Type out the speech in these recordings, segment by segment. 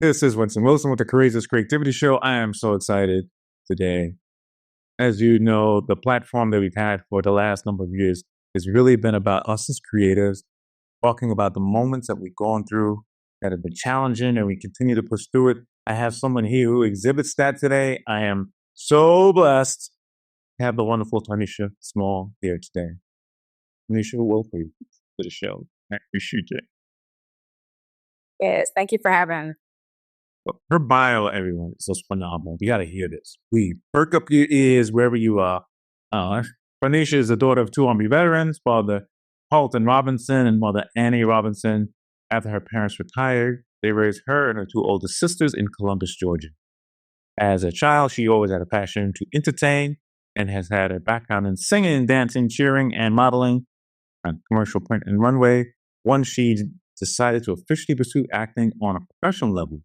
This is Winston Wilson with the Courageous Creativity Show. I am so excited today. As you know, the platform that we've had for the last number of years has really been about us as creatives, talking about the moments that we've gone through that have been challenging and we continue to push through it. I have someone here who exhibits that today. I am so blessed to have the wonderful Tarnesha Small here today. Tarnesha, welcome to the show. I appreciate it. Yes, thank you for having. Her bio, everyone, is just phenomenal. You got to hear this. Please perk up your ears wherever you are. Tarnesha is the daughter of two Army veterans, father Carlton Robinson and mother Emmy Robinson. After her parents retired, they raised her and her two older sisters in Columbus, Georgia. As a child, she always had a passion to entertain and has had a background in singing, dancing, cheering, and modeling on commercial print and runway. Once she decided to officially pursue acting on a professional level,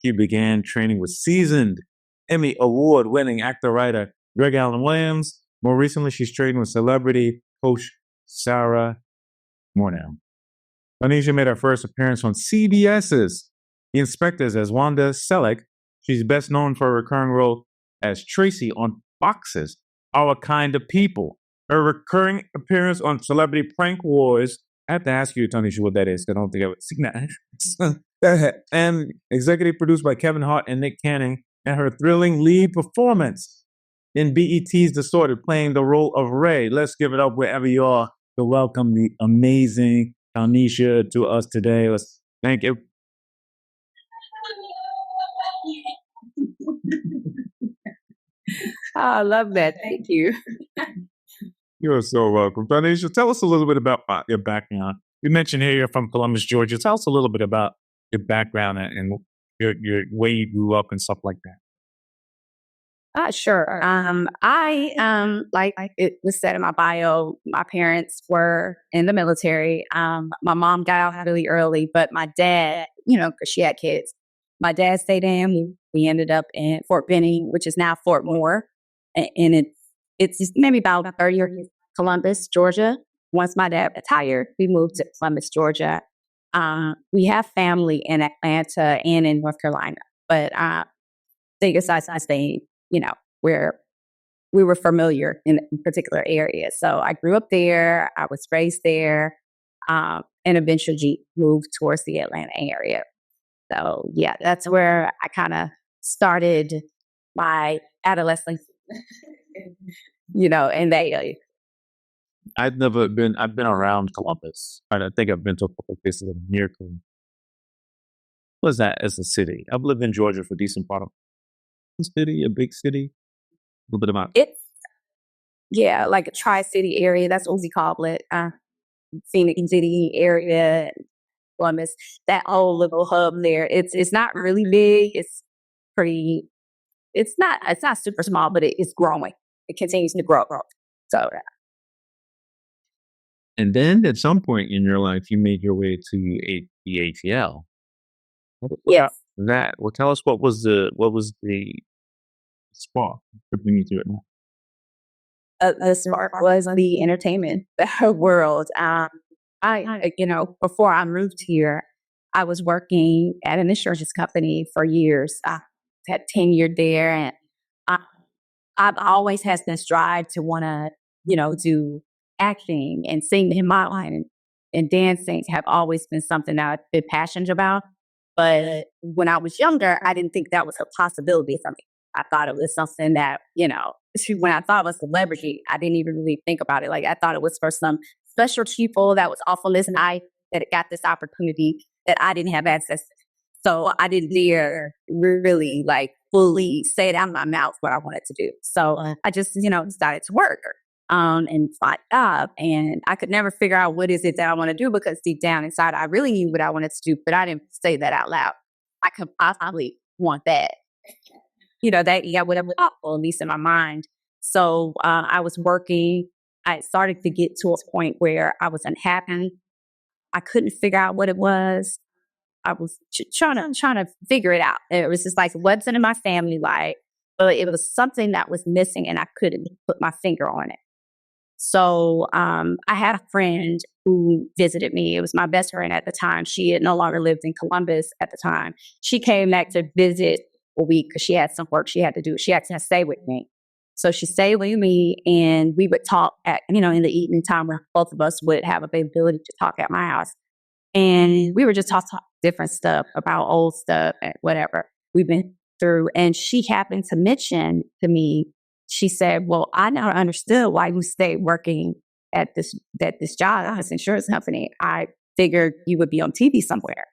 she began training with seasoned Emmy Award Winning Actor-writer GregAlan Williams. More recently, she's trained with celebrity coach Sarah Mornell. Tarnesha made her first appearance on CBS's The Inspectors as Wanda Sellick. She's best known for a recurring role as Traci on Fox's Our Kind of People. Her recurring appearance on Celebrity Prank Wars. I have to ask you, Tarnesha, what that is. I don't think I would see that. And executive produced by Kevin Hart and Nick Cannon, and her thrilling lead performance in BET's Distorted, playing the role of Ray. Let's give it up wherever you are to welcome the amazing Tarnesha to us today. Let's thank you. I love that. Thank you. You're so welcome. Tarnesha, tell us a little bit about your background. You mentioned here you're from Columbus, Georgia. Tell us a little bit about your background and your way you grew up and stuff like that. Sure. Like it was said in my bio, my parents were in the military. My mom got out really early, but my dad, because she had kids, my dad stayed in. We ended up in Fort Benning, which is now Fort Moore, and it's maybe about 30 years in Columbus, Georgia. Once my dad retired, we moved to Columbus, Georgia. We have family in Atlanta and in North Carolina, but they decided to stay, where we were familiar in particular areas. So I grew up there. I was raised there, and eventually moved towards the Atlanta area. So yeah, that's where I kind of started my adolescence, in that area. I've been around Columbus. I think I've been to a couple of places near Columbus. What is that as a city? I've lived in Georgia for a decent part of the city, a big city. A little bit about it. Yeah, like a tri-city area. That's what we call it. Phoenix City area, Columbus, that whole little hub there. It's not really big. It's pretty. It's not super small, but it's growing. It continues to grow. So. And then at some point in your life, you made your way to the ATL. Yes. Well, tell us what was the spark to bring you to it now? The spark was the entertainment world. Before I moved here, I was working at an insurance company for years. I had tenure there, and I've always had this drive to want to, do acting and singing and modeling and dancing have always been something that I've been passionate about. But when I was younger, I didn't think that was a possibility for me. I thought it was something that, when I thought it was celebrity, I didn't even really think about it. Like, I thought it was for some special people that was off on this night that got this opportunity that I didn't have access to. So I didn't dare really fully say it out of my mouth what I wanted to do. So I just, decided to work and find a job. And I could never figure out what is it that I want to do, because deep down inside, I really knew what I wanted to do, but I didn't say that out loud. I could possibly want that. That whatever, at least in my mind. So I was working. I started to get to a point where I was unhappy. I couldn't figure out what it was. I was trying to figure it out. It was just like, what's in my family life? But it was something that was missing, and I couldn't put my finger on it. So I had a friend who visited me. It was my best friend at the time. She had no longer lived in Columbus at the time. She came back to visit a week because she had some work she had to do. She had to stay with me. So she stayed with me, and we would talk at, in the evening time where both of us would have availability to talk at my house. And we were just talking different stuff about old stuff and whatever we've been through. And she happened to mention to me, she said, well, I never understood why you stayed working at this job, this insurance company. I figured you would be on TV somewhere.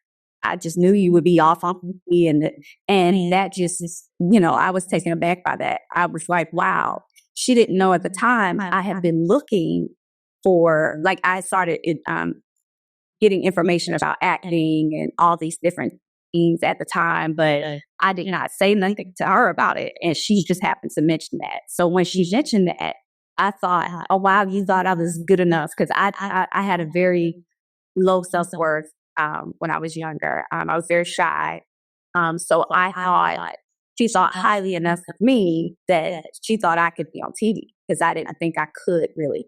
I just knew you would be off on TV, and that just is, I was taken aback by that. I was like, wow. She didn't know at the time I had been looking for, like, I started getting information about acting and all these different things at the time, but I did not say nothing to her about it. And she just happened to mention that. So when she mentioned that, I thought, oh, wow, you thought I was good enough. Because I had a very low self-worth when I was younger. I was very shy. So I thought she thought highly enough of me that she thought I could be on TV, because I didn't think I could really.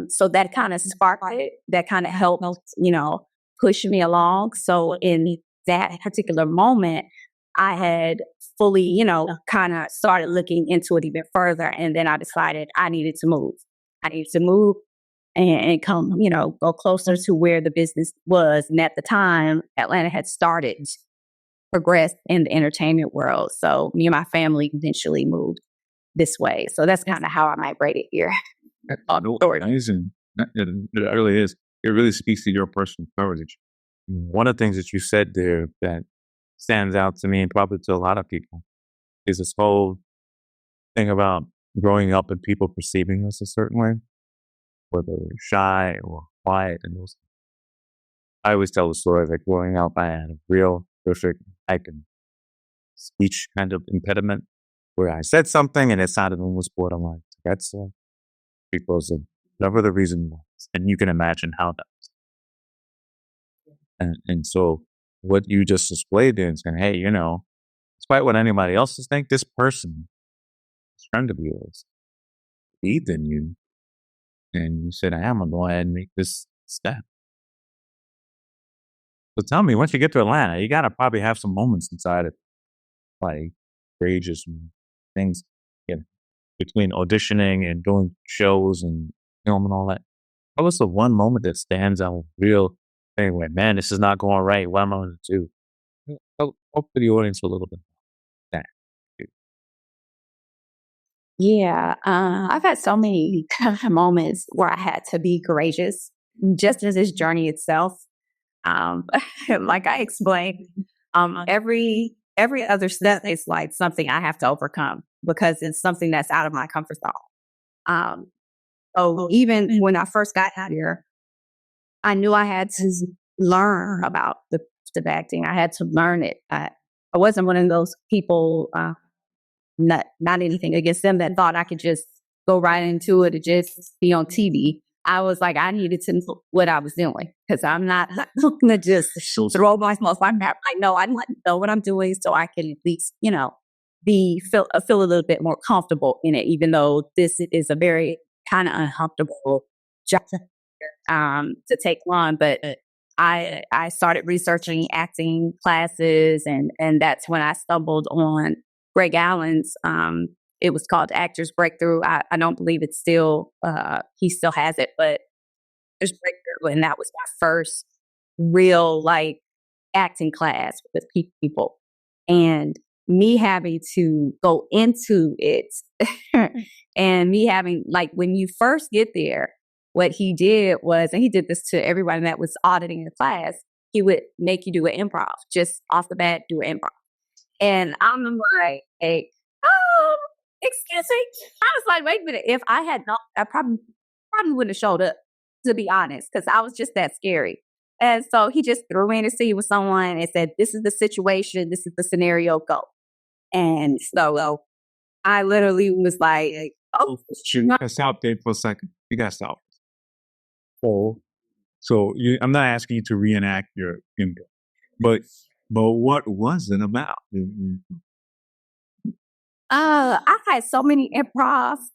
So that kind of sparked it. That kind of helped, push me along. So in that particular moment, I had fully, kind of started looking into it even further. And then I decided I needed to move. I needed to move and come, go closer to where the business was. And at the time, Atlanta had started progress in the entertainment world. So me and my family eventually moved this way. So that's kind of how I migrated here. Amazing. It really is. It really speaks to your personal courage. One of the things that you said there that stands out to me, and probably to a lot of people, is this whole thing about growing up and people perceiving us a certain way, whether we're shy or quiet. And those, I always tell the story that growing up, I had a real perfect speech kind of impediment where I said something and it sounded almost borderline. That's because of whatever the reason was. And you can imagine how that was. And so what you just displayed there and saying, hey, despite what anybody else is think, this person, this friend of yours, believed in you. And you said, I'm going to go ahead and make this step. So tell me, once you get to Atlanta, you got to probably have some moments inside it, like courageous things, between auditioning and doing shows and film and all that. What was the one moment that stands out real thing where, man, this is not going right? What am I going to do? Help the audience a little bit. That. Yeah, I've had so many moments where I had to be courageous, just as this journey itself. Like I explained, every other step is like something I have to overcome because it's something that's out of my comfort zone. So even when I first got out here, I knew I had to learn about the acting. I had to learn it. I wasn't one of those people. Not anything against them that thought I could just go right into it and just be on TV. I was like, I needed to know what I was doing because I'm not looking to just throw myself. I know I know what I'm doing so I can at least, feel a little bit more comfortable in it, even though this is a very kind of uncomfortable job to take on. But I started researching acting classes, and that's when I stumbled on GregAlan's. It was called Actors Breakthrough. I don't believe it's still, he still has it, but there's Breakthrough. And that was my first real acting class with people. And me having to go into it and me having, when you first get there, what he did was, and he did this to everyone that was auditing the class, he would make you do an improv, just off the bat, do an improv. And I'm like, excuse me. I was like, wait a minute. If I had known, I probably wouldn't have showed up, to be honest, because I was just that scary. And so he just threw me in a seat with someone and said, this is the situation. This is the scenario. Go. And so I literally was like, oh. You got to stop there for a second. You got to stop. So I'm not asking you to reenact your improv, but what was it about? I had so many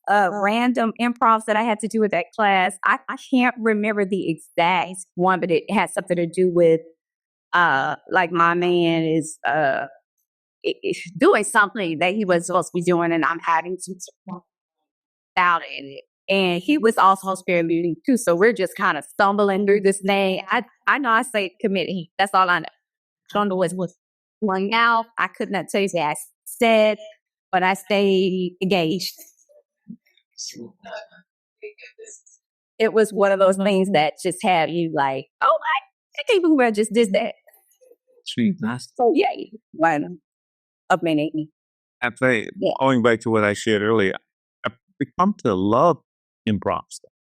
random improvs that I had to do with that class. I can't remember the exact one, but it had something to do with like my man is doing something that he was supposed to be doing, and I'm having to out in it. And he was also spirit muting too, so we're just kind of stumbling through this thing. I know I say committee. That's all I know. I don't know what's going out. I could not tell you what I said, but I stayed engaged. It was one of those things that just had you like, oh my, I can't believe I just did that. Sweet, nice. So yeah, one of many. I say, going back to what I shared earlier, I've become to love improv stuff.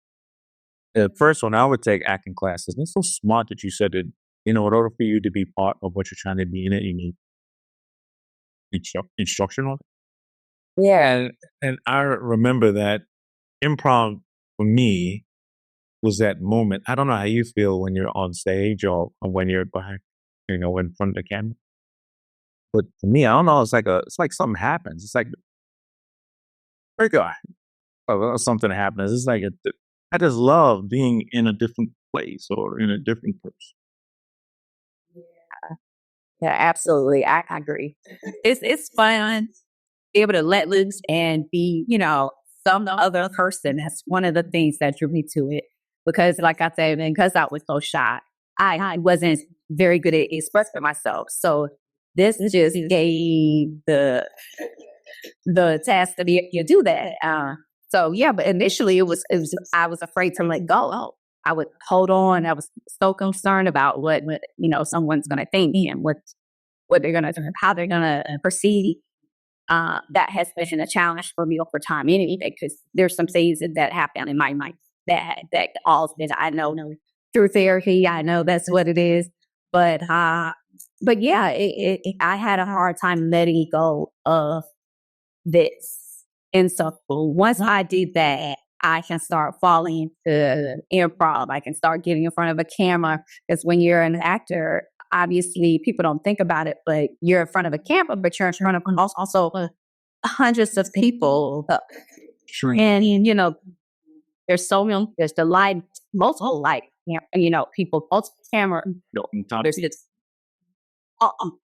The first one, I would take acting classes. And it's so smart that you said that, in order for you to be part of what you're trying to be in it, you need instruction on it. Yeah. And I remember that improv for me was that moment. I don't know how you feel when you're on stage or when you're behind, in front of the camera. But for me, I don't know. It's like something happens. It's like, something happens. It's like I just love being in a different place or in a different person. Yeah, absolutely. I agree. It's fun to be able to let loose and be, some other person. That's one of the things that drew me to it. Because like I said, because I was so shy, I wasn't very good at expressing myself. So this just gave the task to be able to do that. So yeah, but initially it was I was afraid to let go. Oh, I would hold on. I was so concerned about what someone's going to think and what they're going to do, how they're going to proceed. That has been a challenge for me over time anyway, because there's some things that happen in my mind that all that I know through therapy. I know that's what it is, but yeah, I had a hard time letting go of this. And so once I did that, I can start falling into improv. I can start getting in front of a camera, because when you're an actor, obviously people don't think about it, but you're in front of a camera, but you're in front of also hundreds of people. Sure. And, there's so many, there's the light, multiple light, people, multiple camera. There's just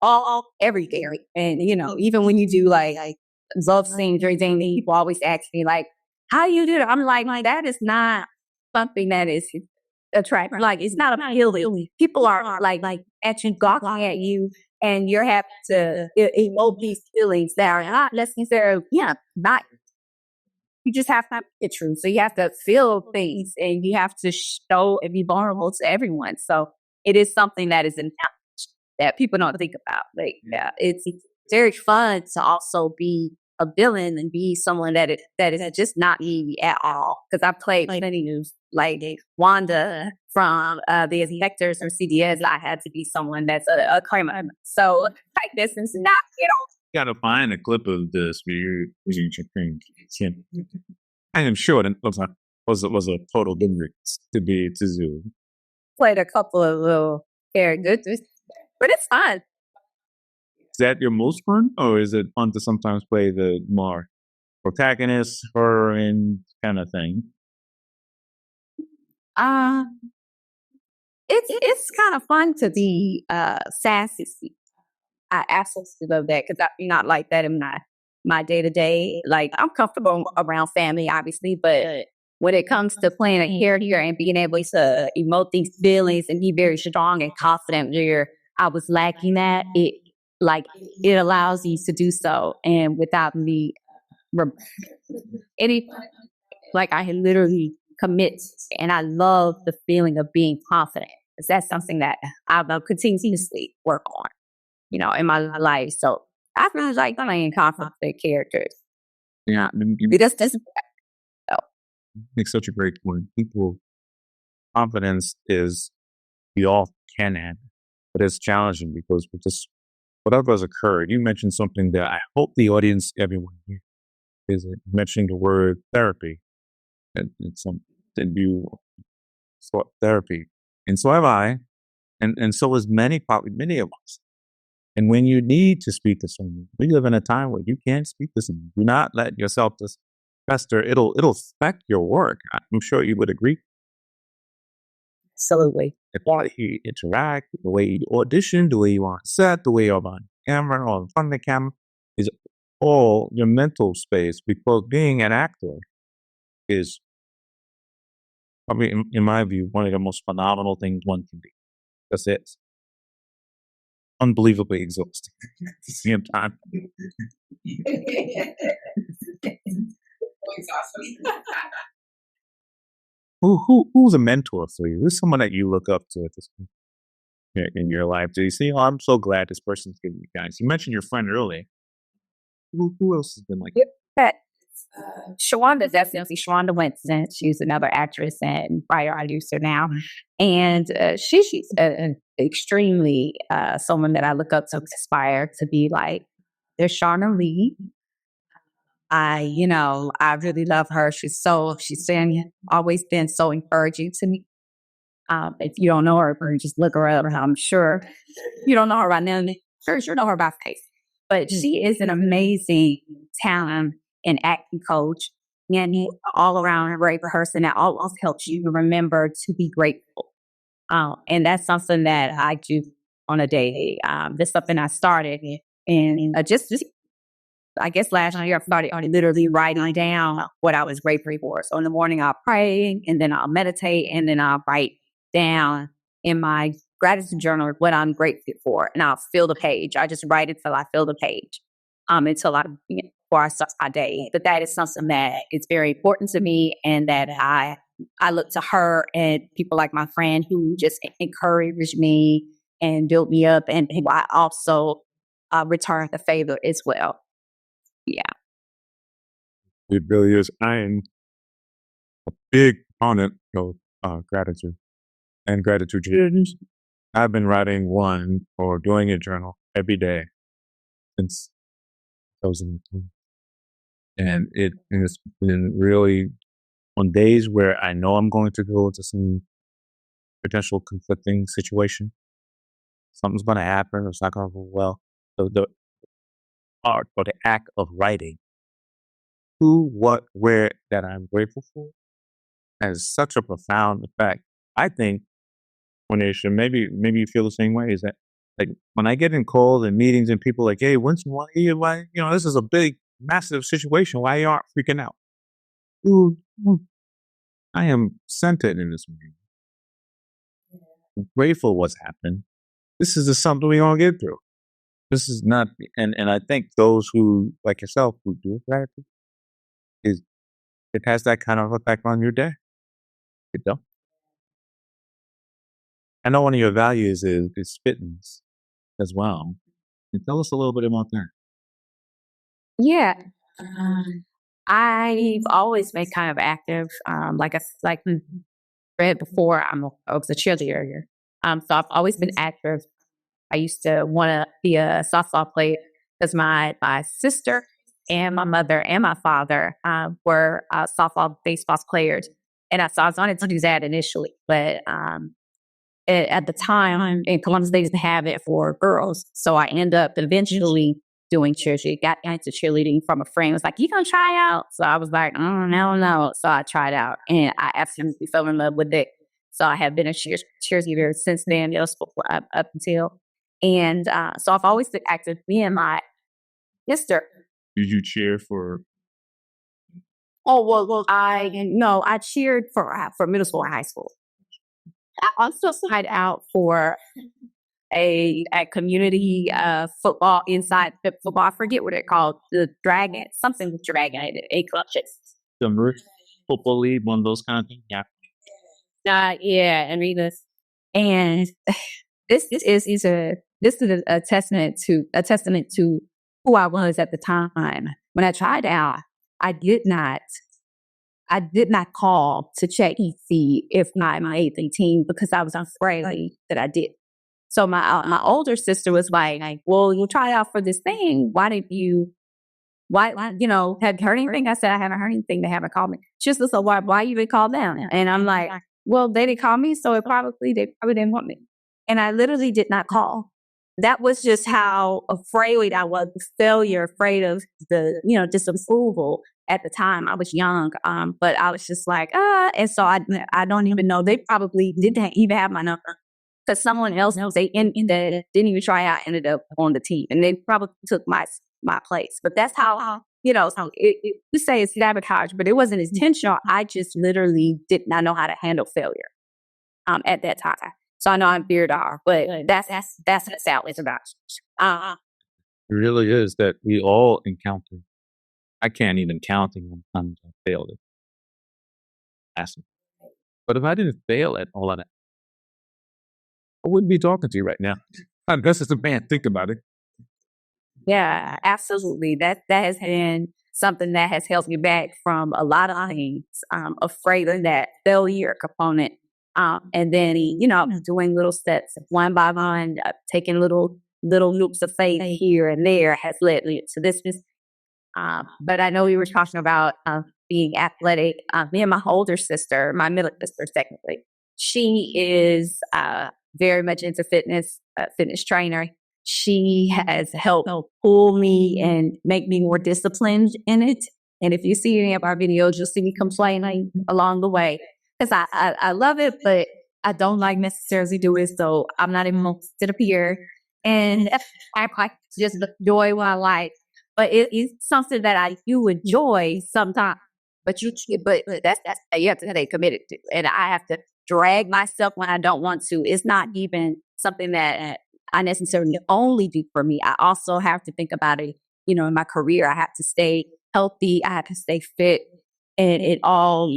all everything. And, even when you do like love scenes or anything, people always ask me like, how do you do it? I'm like, that is not something that is attractive. Like, it's not appealing. People are like actually gawking at you, and you're having to emote these feelings that are not necessarily, not. You just have to get true. So you have to feel things, and you have to show and be vulnerable to everyone. So it is something that is important that people don't think about. Like, yeah, it's very fun to also be a villain and be someone that is just not me at all. Because I played plenty of like Wanda from the Inspectors or CDS. I had to be someone that's a criminal. So like this is not, Gotta find a clip of this where you're using your I am sure that was a total difference to do. Played a couple of little characters, but it's fun. Is that your most fun, or is it fun to sometimes play the more protagonist, heroine kind of thing? It's kind of fun to be sassy. I absolutely love that, because I'm not like that in my day to day. Like, I'm comfortable around family, obviously, but when it comes to playing a character and being able to emote these feelings and be very strong and confident, where I was lacking that, it allows you to do so, and without me any like I literally commit, and I love the feeling of being confident, because that's something that I will continuously work on, in my life. So I really like playing confident characters. Yeah, It just doesn't. Makes such a great point. People, confidence is, we all can have, but it's challenging because we just, whatever has occurred. You mentioned something that I hope the audience, everyone here, is mentioning the word therapy. And it's something that you sought therapy, and so have I, and so is many of us. And when you need to speak to someone, we live in a time where you can't speak to someone. Do not let yourself just fester. It'll affect your work. I'm sure you would agree. Absolutely. The way you interact, the way you audition, the way you are on set, the way you're on camera or in front of the camera is all your mental space, because being an actor is probably, in my view, one of the most phenomenal things one can be. Because it's unbelievably exhausting at the same time. Who's a mentor for you? Who's someone that you look up to at this point in your life? Do you see, oh, I'm so glad this person's giving you guys? You mentioned your friend earlier. Who else has been like that? Shawanda, definitely. Shawanda Winston. She's another actress and prior producer now. And she's extremely someone that I look up to aspire to be like. There's Shauna Lee. I really love her. She's always been so encouraging to me. If you don't know her, or just look her up. I'm sure you don't know her by name. Sure know her by face. But she is an amazing talent and acting coach, and all around a great person that always helps you to remember to be grateful. And that's something that I do on a daily. That's something I started, and just I guess last year I started on literally writing down what I was grateful for. So in the morning I'll pray, and then I'll meditate, and then I'll write down in my gratitude journal what I'm grateful for, and I'll fill the page. I just write it till I fill the page, until before I start my day. But that is something that is very important to me, and that I look to her and people like my friend who just encourage me and build me up, and who I also return the favor as well. Yeah. It really is. I am a big proponent of gratitude and gratitude journals. I've been writing one or doing a journal every day since 2010. And it has been really on days where I know I'm going to go into some potential conflicting situation. Something's going to happen, or it's not going to go well. So the art or the act of writing who, what, where that I'm grateful for has such a profound effect. I think, Tarnesha, maybe you feel the same way, is that like when I get in calls and meetings and people like, hey, Winston, why this is a big, massive situation. Why you aren't freaking out? Ooh, I am centered in this meeting. I'm grateful what's happened. This is just something we're gonna get through. This is not, and I think those who, like yourself, who do gratitude, it has that kind of effect on your day. You know? I know one of your values is fitness as well. Can you tell us a little bit about that? Yeah. I've always been kind of active. Like we read before, I was a cheerleader. So I've always been active. I used to want to be a softball player because my sister and my mother and my father were softball, baseball players. And so I wanted to do that initially. But at the time in Columbus, they didn't have it for girls. So I ended up eventually doing cheerleading. Got into cheerleading from a friend. Was like, you gonna try out? So I was like, oh, no. So I tried out, and I absolutely fell in love with it. So I have been a cheerleader since then, up until. And so I've always been active. Me and my sister. Did you cheer for? Oh, well, I cheered for middle school and high school. I also tried out for a community football, inside football. I forget what it called. The Dragon, something with Dragon, a club. The Merch Football League, one of those kind of things. Yeah. Yeah, and this is a testament to who I was at the time. When I tried out, I did not call to check and see if my 18 because I was afraid that I did. So my older sister was like, well, you'll try out for this thing. Why have you heard anything? I said, I haven't heard anything. They haven't called me. She just said, why you even call them? And I'm like, well, they didn't call me, so they probably didn't want me. And I literally did not call. that was just how afraid I was of failure, afraid of the, disapproval at the time. I was young, but I was just like, and so I don't even know. They probably didn't even have my number because someone else knows that didn't even try out ended up on the team, and they probably took my place. But that's how, so we say it's sabotage, but it wasn't intentional. I just literally did not know how to handle failure at that time. So I know I'm beard off, but that's what Sal is about. It really is that we all encounter. I can't even count the number of times I failed it. Awesome. But if I didn't fail at all of that, I wouldn't be talking to you right now. Unless it's a man, think about it. Yeah, absolutely. That has been something that has held me back from a lot of things. Afraid of that failure component. And then, doing little steps one by one, taking little loops of faith here and there has led me to this. But I know we were talking about being athletic. Me and my older sister, my middle sister, technically, she is very much into fitness, fitness trainer. She has helped pull me and make me more disciplined in it. And if you see any of our videos, you'll see me complaining along the way because I love it, but I don't like necessarily do it. So I'm not even going to sit up here and I just enjoy what I like. But it is something that I do enjoy sometimes. But that's you have to stay committed to, and I have to drag myself when I don't want to. It's not even something that I necessarily only do for me. I also have to think about it. In my career, I have to stay healthy. I have to stay fit, and it all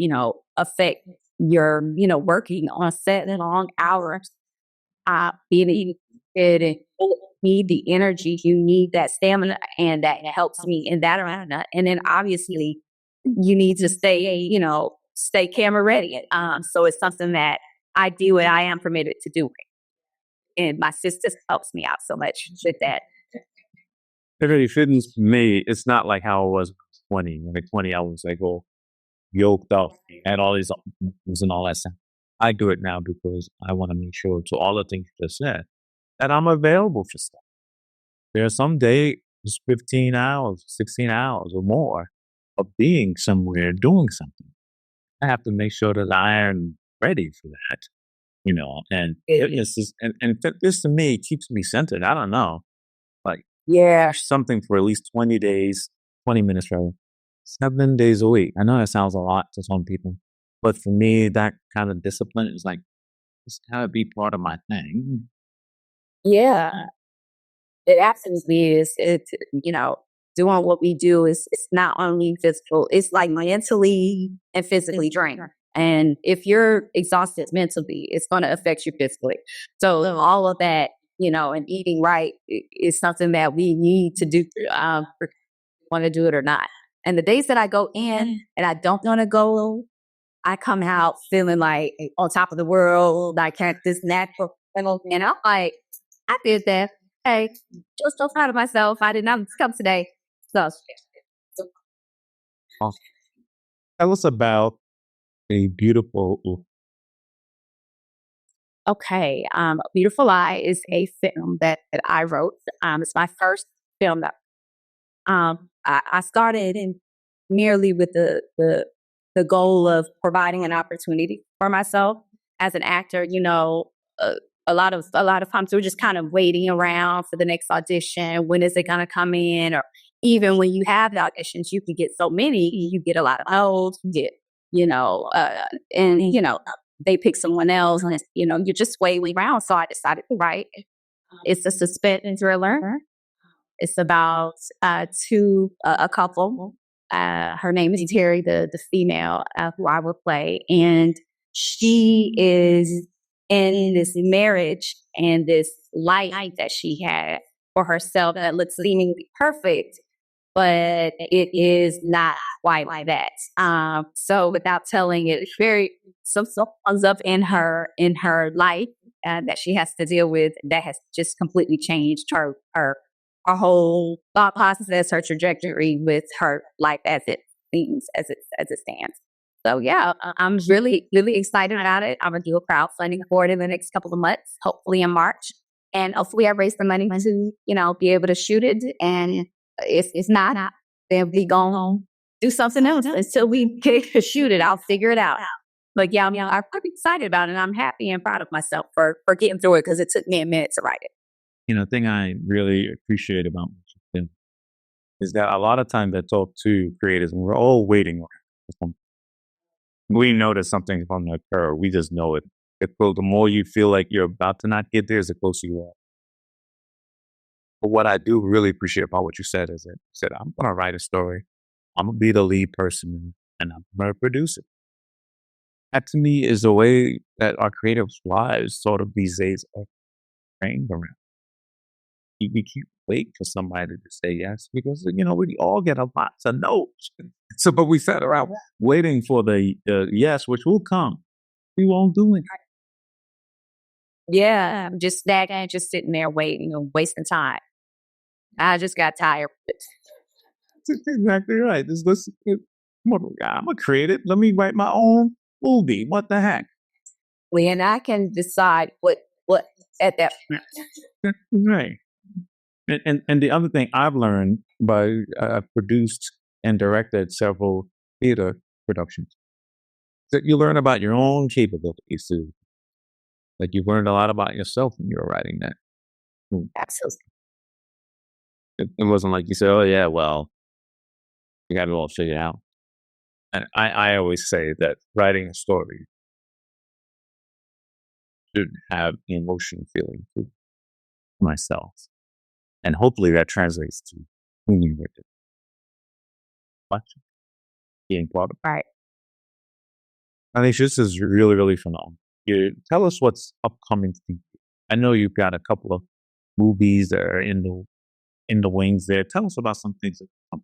affect your working on set and long hours. Being fit and need the energy, you need that stamina, and that helps me in that arena. And then obviously you need to stay camera ready. So it's something that I do and I am permitted to do. And my sister helps me out so much with that. It really fitness for me. It's not like how I was 20. When I was 20, I was like, all yoked up, had all these things and all that stuff. I do it now because I want to make sure to all the things you just said that I'm available for stuff. There are some days, 15 hours, 16 hours or more of being somewhere doing something. I have to make sure that I am ready for that, and fitness is, and fitness to me keeps me centered. I don't know. Like, something for at least 20 days, 20 minutes rather, 7 days a week. I know that sounds a lot to some people, but for me, that kind of discipline is like, it's gotta be part of my thing. Yeah, it absolutely is. Doing what we do it's not only physical, it's like mentally and physically draining. And if you're exhausted mentally, it's going to affect you physically. So all of that, and eating right is something that we need to do, want to do it or not. And the days that I go in and I don't want to go, I come out feeling like on top of the world, like this natural, and I'm like, I did that. Hey, just so proud of myself. I did not come today. So, Tell us about a beautiful. okay. Beautiful Lie is a film that I wrote. It's my first film that I started in merely with the goal of providing an opportunity for myself as an actor. A lot of times we're just kind of waiting around for the next audition. When is it going to come in? Or even when you have the auditions, you can get so many. You get a lot of no's. You get, they pick someone else, and you're just waiting around. So I decided to write. It's a suspense thriller. It's about a couple. Her name is Terry, the female who I will play, and she is in this marriage and this life that she had for herself that looks seemingly perfect, but it is not quite like that. So without telling it, very some comes up in her life that she has to deal with that has just completely changed her whole thought process, her trajectory with her life as it seems, as it stands. So yeah, I'm really, really excited about it. I'm gonna do a crowdfunding for it in the next couple of months, hopefully in March. And hopefully I raise the money to, be able to shoot it. And if it's not, then we going to do something else until we can shoot it. I'll figure it out. But yeah, I'm pretty excited about it. And I'm happy and proud of myself for getting through it because it took me a minute to write it. The thing I really appreciate about what you've done is that a lot of times I talk to creators and we're all waiting. We know that something's going to occur. We just know it. The more you feel like you're about to not get there, is the closer you are. But what I do really appreciate about what you said is that you said, I'm going to write a story. I'm going to be the lead person and I'm going to produce it. That to me is the way that our creative lives sort of these days are framed around. We keep waiting for somebody to say yes because, we all get a lot of no's. So, but we sat around waiting for the yes, which will come. We won't do it. Yeah, I'm just nagging, just sitting there waiting and wasting time. I just got tired. That's exactly right. I'm a creative. Let me write my own movie. What the heck? And I can decide what at that point. Right. And the other thing I've learned I've produced and directed several theater productions, that you learn about your own capabilities too. Like you've learned a lot about yourself when you were writing that. Absolutely. It wasn't like you said, oh yeah, well, you got it all figured out. And I always say that writing a story should have emotion feeling to myself. And hopefully that translates to whom you with it. Watching, being part of it. Right. I think this is really, really phenomenal. Tell us what's upcoming for you. I know you've got a couple of movies that are in the wings there. Tell us about some things that come.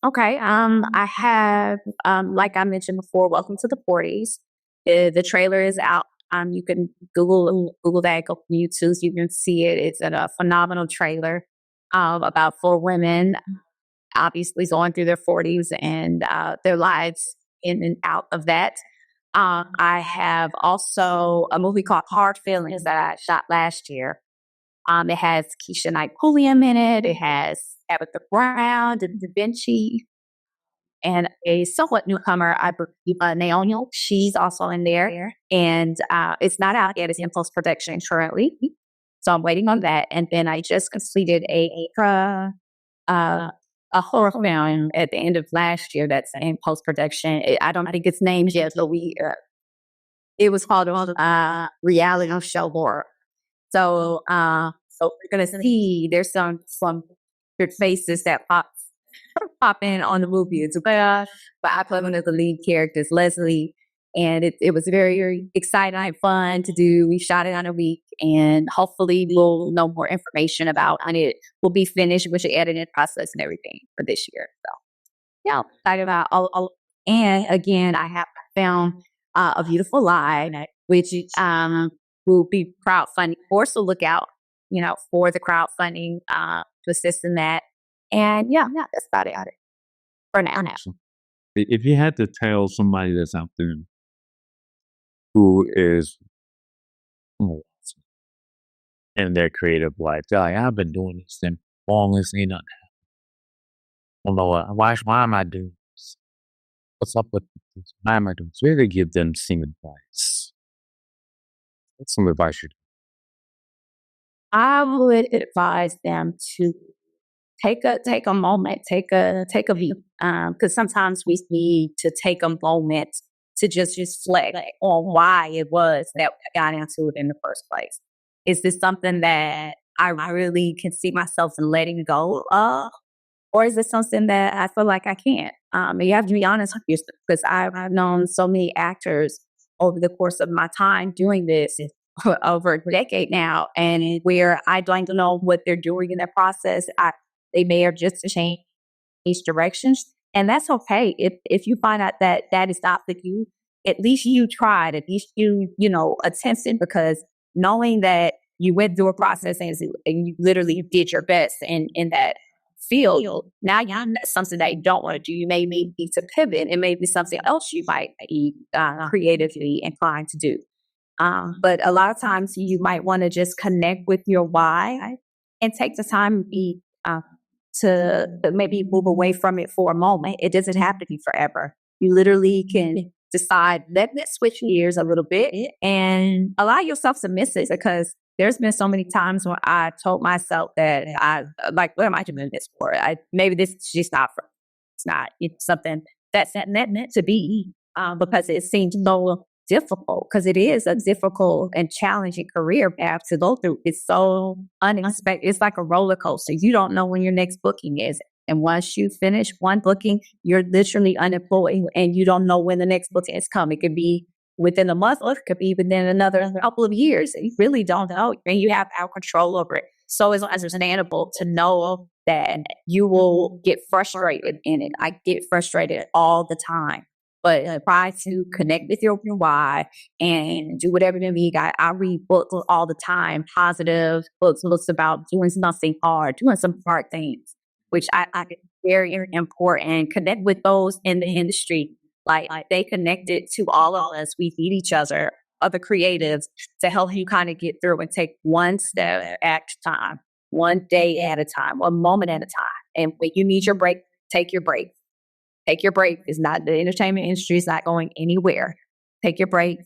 Okay. I have, like I mentioned before, Welcome to the 40s. The trailer is out. You can Google that, go from YouTube. You can see it. It's a phenomenal trailer about 4 women, obviously going through their 40s and their lives in and out of that. I have also a movie called Hard Feelings that I shot last year. It has Keisha Knight Pulliam in it. It has Tabitha Brown, Da Vinci, and a somewhat newcomer, I believe, Naomi. She's also in there. And it's not out yet. It's in post-production currently. So I'm waiting on that. And then I just completed a horror film at the end of last year that's in post-production. I don't think its named yet, but it was called Reality Show Horror. So we're gonna see there's some good faces that pop in on the movie as well. But I play one of the lead characters, Leslie, and it was very, very exciting and fun to do. We shot it in a week, and hopefully we'll know more information about it. We'll be finished with the editing process and everything for this year. So yeah, I'm excited about all. And again, I have found A Beautiful Lie, which will be crowdfunding. Also look out, for the crowdfunding to assist in that. And yeah, that's about it for now. If you had to tell somebody that's out there who is in their creative life, they're like, I've been doing this thing long as ain't nothing happened. Well, why am I doing this? What's up with this? Why am I doing this? We have to give them some advice. What's some advice you do? I would advise them to take a moment, take a view, because sometimes we need to take a moment to just reflect on why it was that we got into it in the first place. Is this something that I really can see myself in letting go of, or is it something that I feel like I can't? And you have to be honest with yourself, because I've known so many actors over the course of my time doing this for over a decade now, and where I don't know what they're doing in that process. They may have just changed directions, and that's okay. If you find out that is not for you, at least you tried. At least you attempted, because knowing that you went through a process and you literally did your best in that field. Now that's something that you don't want to do. You may need to pivot. It may be something else you might be creatively inclined to do. But a lot of times you might want to just connect with your why and take the time to maybe move away from it for a moment. It doesn't have to be forever. You literally can decide, let's switch gears a little bit and allow yourself to miss it, because there's been so many times when I told myself that what am I doing this for? Maybe this is just not for, it's not, it's something that's not meant to be, because it seems so difficult, because it is a difficult and challenging career path to go through. It's so unexpected. It's like a roller coaster. You don't know when your next booking is. And once you finish one booking, you're literally unemployed and you don't know when the next booking is coming. It could be within a month, or it could be within another couple of years. You really don't know. And you have our control over it. So it's understandable to know that you will get frustrated in it. I get frustrated all the time. But try to connect with your why and do whatever you need. I read books all the time, positive books about doing something hard, doing some hard things, which I think is very important. Connect with those in the industry. Like they connected to all of us. We need each other, other creatives, to help you kind of get through and take one step at a time, one day at a time, one moment at a time. And when you need your break, take your break. Take your break. It's not, the entertainment industry is not going anywhere. Take your break,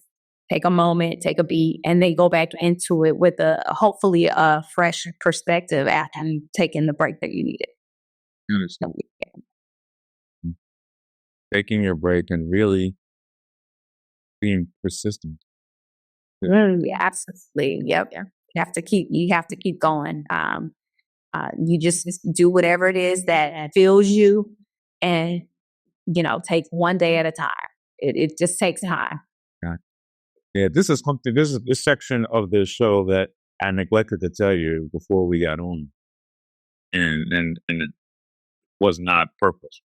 take a moment, take a beat, and then go back into it with hopefully a fresh perspective after taking the break that you needed. Understand. Taking your break and really being persistent. Yeah, absolutely. Yep. You have to keep going. You just do whatever it is that fills you, and take one day at a time. It just takes time. Yeah, this is something. This is this section of the show that I neglected to tell you before we got on, and it was not purpose,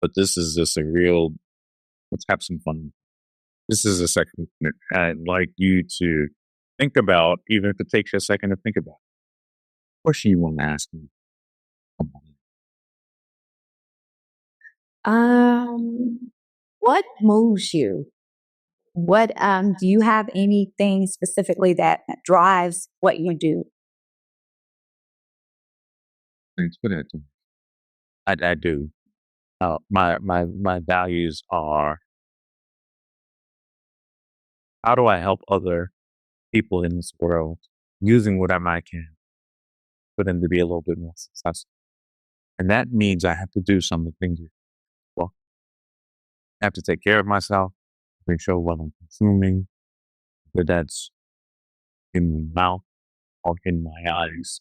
but this is just a real. Let's have some fun. This is a section that I'd like you to think about, even if it takes you a second to think about. What question you want to ask me? What moves you? What do you have anything specifically that drives what you do? Thanks for that. I do. My values are: how do I help other people in this world using whatever I can for them to be a little bit more successful? And that means I have to do some of the things. Well, I have to take care of myself, make sure what I'm consuming, whether that's in my mouth or in my eyes,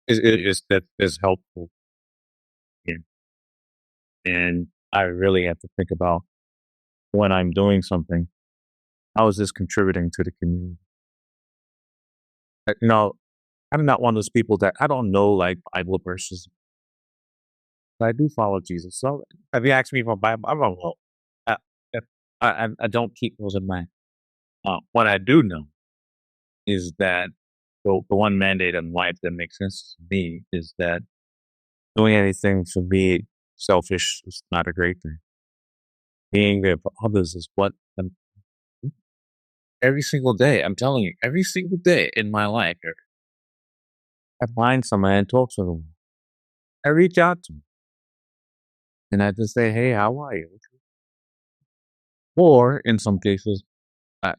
that is helpful. And I really have to think about, when I'm doing something, how is this contributing to the community? I'm not one of those people that I don't know like Bible verses, but I do follow Jesus. So if you ask me for Bible, I don't know. I, I don't keep those in mind. What I do know is that the one mandate in life that makes sense to me is that doing anything for me selfish is not a great thing. Being there for others is what every single day, I'm telling you, every single day in my life, I find somebody and talk to them. I reach out to them. And I just say, hey, how are you? Or in some cases, I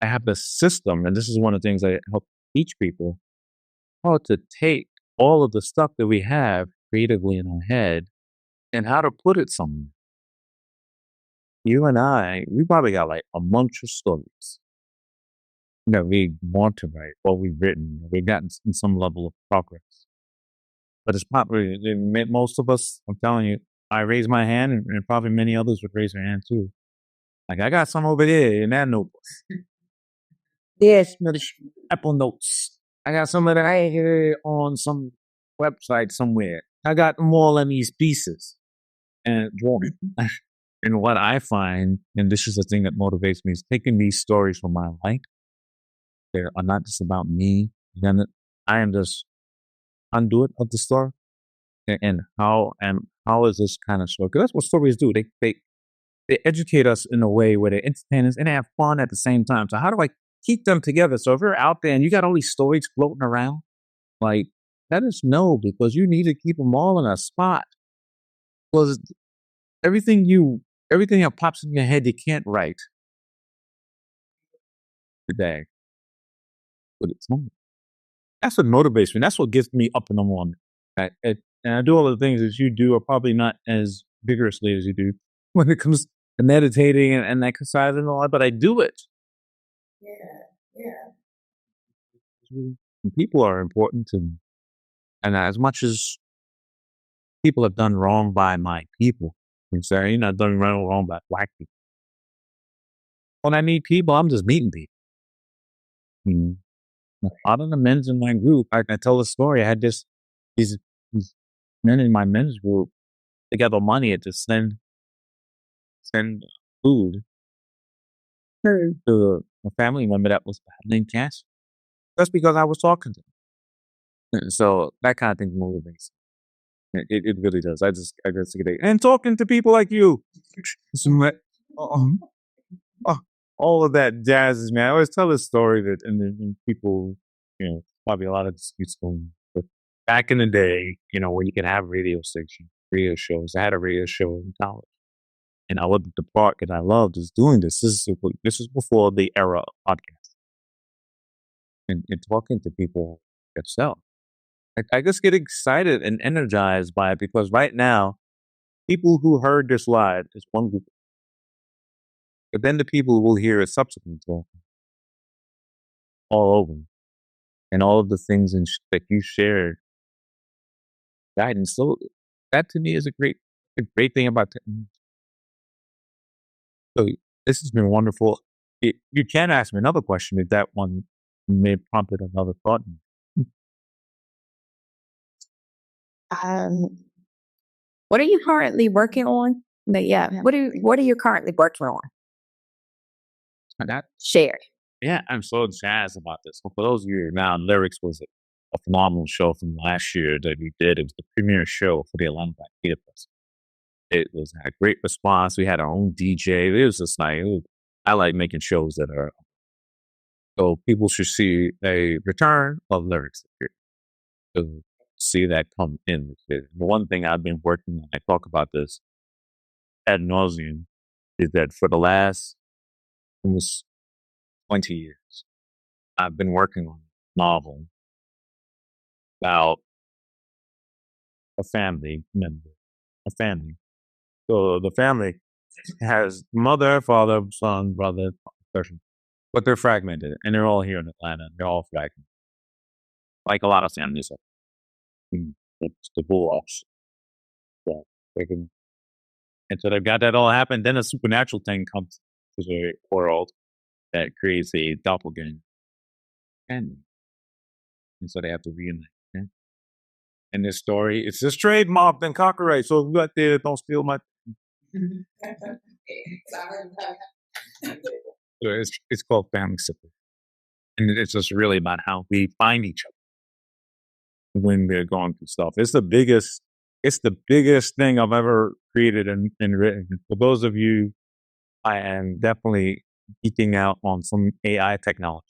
have the system, and this is one of the things I help teach people, how to take all of the stuff that we have creatively in our head and how to put it somewhere. You and I, we probably got like a bunch of stories that we want to write, or we've written, or we've gotten some level of progress. But it's probably, most of us, I'm telling you, I raise my hand, and probably many others would raise their hand too. Like, I got some over there in that notebook. Yes, Apple Notes. I got some of that right here on some website somewhere. I got them all in these pieces and drawing. And what I find, and this is the thing that motivates me, is taking these stories from my life. They are not just about me. I am just conduit of the story. And how is this kind of story? Because that's what stories do. They educate us in a way where they entertain us and they have fun at the same time. So how do I keep them together. So if you're out there and you got all these stories floating around, like, let us know, because you need to keep them all in a spot. Because everything that pops in your head, you can't write today. But it's not. That's what motivates me. That's what gets me up in the morning. And I do all the things that you do, are probably not as vigorously as you do when it comes to meditating and exercising and all that, but I do it. And people are important to me. And as much as people have done wrong by my people, you say, you're not done wrong by black people. When I meet people, I'm just meeting people. A lot of the men's in my group, I tell the story. I had these men in my men's group. They got the money to send food to a family member that was battling cancer. Just because I was talking to them. And so that kind of thing motivates. It really does. I just get it. And talking to people like you. All of that jazzes me. I always tell this story that, and people, probably a lot of disputes going on. But back in the day, when you could have radio shows. I had a radio show in college, and I loved the park, and I loved just doing this. This is before the era of podcasts, and talking to people itself. I just get excited and energized by it, because right now, people who heard this live is one group. But then the people who will hear it subsequent talk all over, and all of the things that you shared, guidance. So that to me is a great thing about technology. So this has been wonderful. You can ask me another question if that one may have prompted another thought. What are you currently working on? What are you currently working on? Share. Yeah, I'm so jazzed about this. So for those of you now, Lyrics was a phenomenal show from last year that we did. It was the premiere show for the Atlanta Black Theater Festival. It had a great response. We had our own DJ. It was just like, I like making shows that are, so people should see a return of Lyrics here. To see that come in. The one thing I've been working on, I talk about this ad nauseum, is that for the last almost 20 years, I've been working on a novel about a family member, a family. So the family has mother, father, son, brother, person, but they're fragmented, and they're all here in Atlanta. They're all fragmented, like a lot of families. It's the bull-offs. So and so they've got that all happen. Then a supernatural thing comes to the world that creates a doppelganger family. And so they have to reunite. Okay? And this story, it's just trademarked and copyright. So if you out there, don't steal my. So it's called Family Sipper. And it's just really about how we find each other when we're going through stuff. It's the biggest thing I've ever created and written. For those of you, I am definitely geeking out on some AI technology.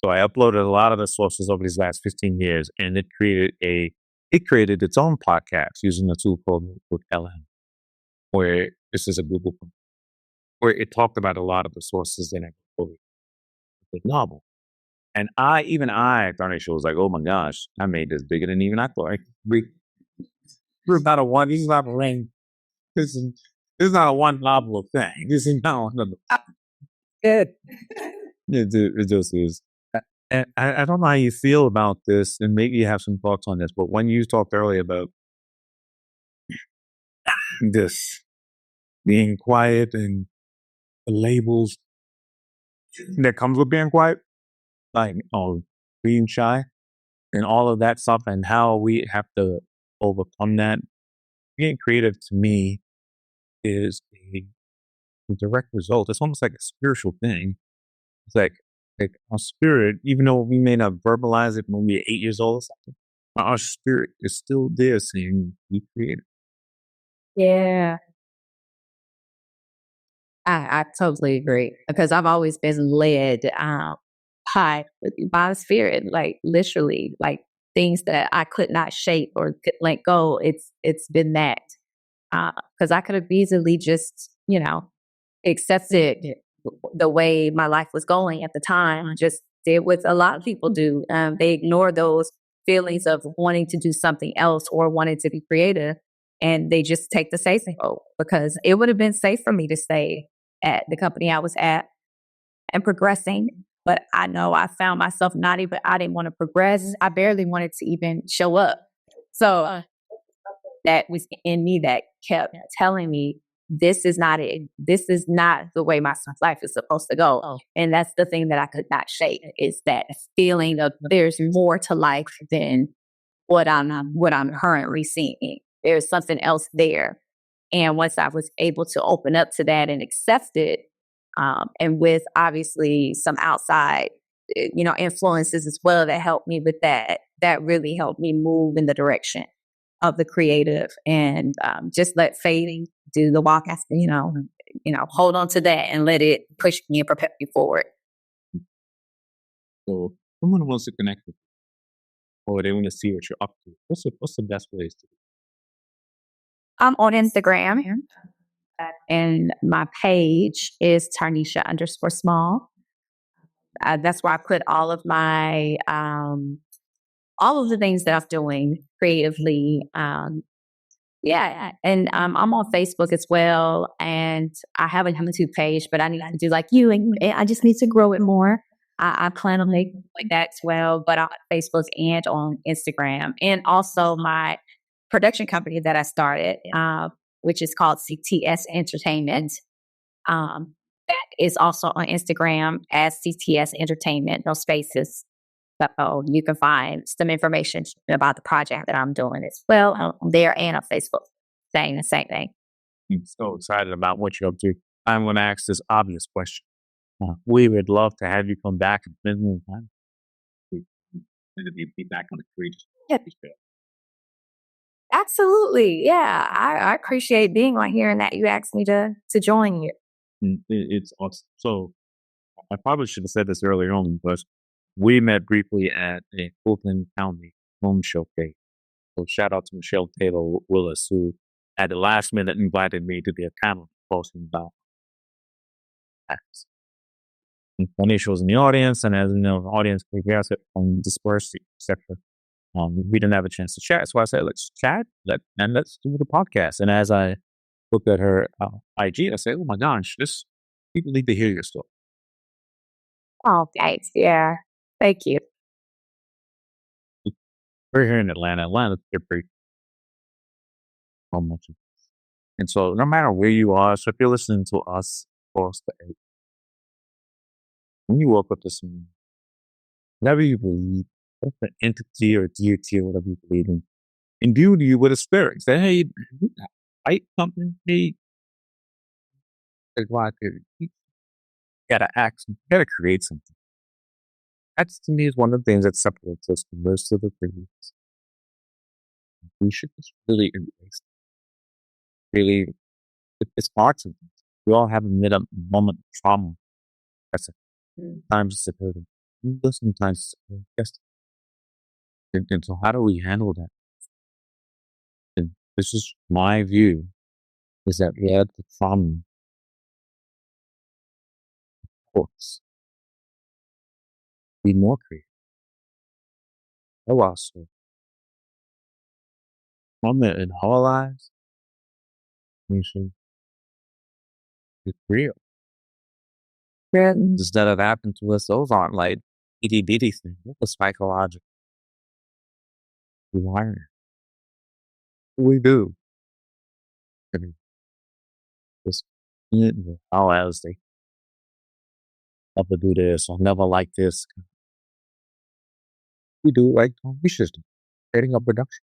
So I uploaded a lot of the sources over these last 15 years, and it created its own podcast using a tool called GregAlan, where this is a Google, where it talked about a lot of the sources in the novel. And Tarnesha was like, oh my gosh, I made this bigger than even I thought. We're about a one. This is not a ring. This is not a one novel thing. This is not one. Good. It just is. And I don't know how you feel about this, and maybe you have some thoughts on this, but when you talked earlier about this being quiet and the labels that comes with being quiet, like, being shy and all of that stuff, and how we have to overcome that. Being creative to me is a direct result. It's almost like a spiritual thing. It's like our spirit, even though we may not verbalize it when we're 8 years old or something, our spirit is still there saying, be creative. Yeah. I totally agree, because I've always been led by the spirit, like literally, like things that I could not shape or could let go. It's been that because I could have easily just accepted the way my life was going at the time. Just did what a lot of people do. They ignore those feelings of wanting to do something else or wanting to be creative, and they just take the safe road because it would have been safe for me to stay at the company I was at and progressing. But I know I found myself I didn't want to progress. I barely wanted to even show up. So that was in me that kept telling me, this is not it. This is not the way my son's life is supposed to go. And that's the thing that I could not shake is that feeling of there's more to life than what I'm currently seeing. There's something else there. And once I was able to open up to that and accept it, and with obviously some outside, influences as well that helped me with that, that really helped me move in the direction of the creative and just let fate do the walk after, hold on to that and let it push me and propel me forward. So someone wants to connect with you or they want to see what you're up to. What's the best ways to do? I'm on Instagram and my page is Tarnesha_Small. That's where I put all of my all of the things that I'm doing creatively. Yeah, and I'm on Facebook as well, and I have a YouTube page, but I need to do like you, and I just need to grow it more. I plan on making like that as well, but on Facebook and on Instagram, and also my production company that I started, which is called CTS Entertainment. That is also on Instagram as CTS Entertainment, no spaces. So you can find some information about the project that I'm doing as well there and on Facebook, saying the same thing. I'm so excited about what you're up to. I'm going to ask this obvious question. We would love to have you come back and spend more time. Be back on the Courageous. Yeah. Absolutely. Yeah. I appreciate being on here and that you asked me to join you. It's awesome. So I probably should have said this earlier on, but we met briefly at a Fulton County home showcase. So shout out to Michelle Taylor Willis, who at the last minute invited me to be a panel posting about acts. Tarnesha was in the audience, and as you know, the audience prepares it from dispersed, etc. We didn't have a chance to chat, so I said, "Let's chat, and let's do the podcast." And as I looked at her IG, I said, "Oh my gosh, this people need to hear your story." Oh, thanks. Yeah. Thank you. We're here in Atlanta. Atlanta's pretty much. And so no matter where you are, so if you're listening to us across the earth, when you woke up this morning, whatever you believe, what's the entity or deity or whatever you believe in, imbued you with a spirit. Say, hey, you got fight something, hey, you gotta act, you gotta create something. That's to me is one of the things that separates us from most of the things. We should just really embrace it. Really, it's hard sometimes. We all have a moment of trauma. That's it. Sometimes it's a burden. Sometimes it's just. And so, how do we handle that? And this is my view: is that we had the trauma, of course, be more creative. Oh, also, trauma in our lives, we should be real. Things that have happened to us, those aren't like itty bitty things. Those are psychological. We learn. We do. I mean, just how else they never do this or never like this. We do like we should do. Creating a production.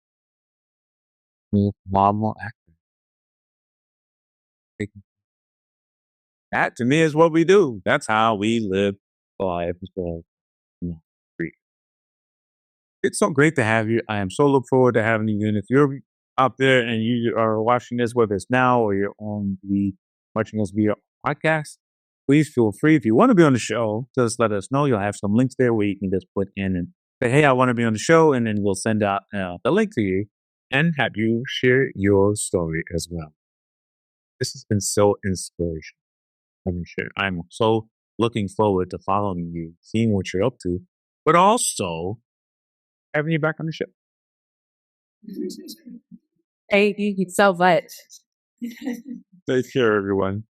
Normal acting. That to me is what we do. That's how we live life. It's so great to have you. I am so look forward to having you. And if you're out there and you are watching this, whether it's now or you're on the watching us via podcast, please feel free. If you want to be on the show, just let us know. You'll have some links there where you can just put in and say, hey, I want to be on the show. And then we'll send out the link to you and have you share your story as well. This has been so inspirational. I'm so looking forward to following you, seeing what you're up to, but also having you back on the show. Thank you so much. Take care, everyone.